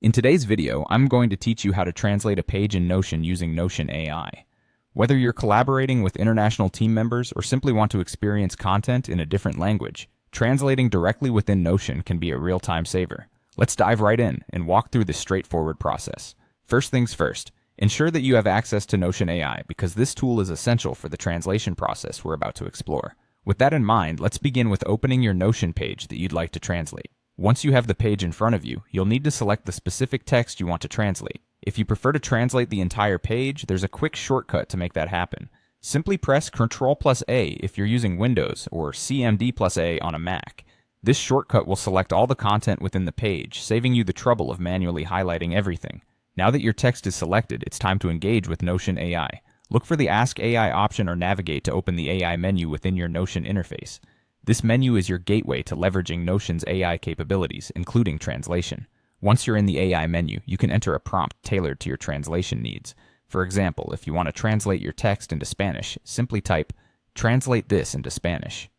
In today's video, I'm going to teach you how to translate a page in Notion using Notion AI. Whether you're collaborating with international team members or simply want to experience content in a different language, translating directly within Notion can be a real time saver. Let's dive right in and walk through this straightforward process. First things first, ensure that you have access to Notion AI because this tool is essential for the translation process we're about to explore. With that in mind, let's begin with opening your Notion page that you'd like to translate. Once you have the page in front of you, you'll need to select the specific text you want to translate. If you prefer to translate the entire page, there's a quick shortcut to make that happen. Simply press Ctrl+A if you're using Windows or CMD+A on a Mac. This shortcut will select all the content within the page, saving you the trouble of manually highlighting everything. Now that your text is selected, it's time to engage with Notion AI. Look for the Ask AI option or navigate to open the AI menu within your Notion interface. This menu is your gateway to leveraging Notion's AI capabilities, including translation. Once you're in the AI menu, you can enter a prompt tailored to your translation needs. For example, if you want to translate your text into Spanish, simply type, "Translate this into Spanish."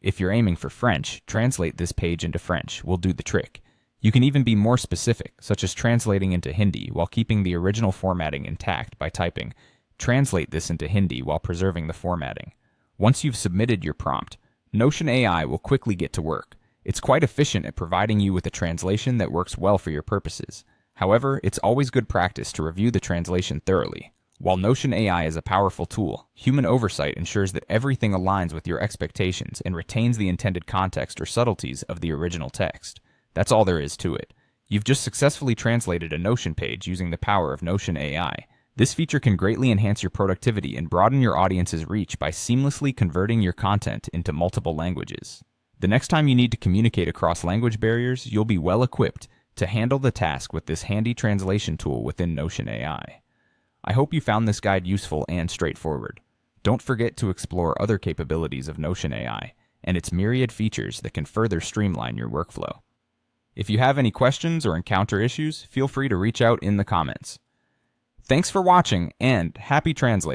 If you're aiming for French, translate this page into French will do the trick. You can even be more specific, such as translating into Hindi while keeping the original formatting intact by typing, "Translate this into Hindi" while preserving the formatting. Once you've submitted your prompt, Notion AI will quickly get to work. It's quite efficient at providing you with a translation that works well for your purposes. However, it's always good practice to review the translation thoroughly. While Notion AI is a powerful tool, human oversight ensures that everything aligns with your expectations and retains the intended context or subtleties of the original text. That's all there is to it. You've just successfully translated a Notion page using the power of Notion AI. This feature can greatly enhance your productivity and broaden your audience's reach by seamlessly converting your content into multiple languages. The next time you need to communicate across language barriers, you'll be well equipped to handle the task with this handy translation tool within Notion AI. I hope you found this guide useful and straightforward. Don't forget to explore other capabilities of Notion AI and its myriad features that can further streamline your workflow. If you have any questions or encounter issues, feel free to reach out in the comments. Thanks for watching and happy translating.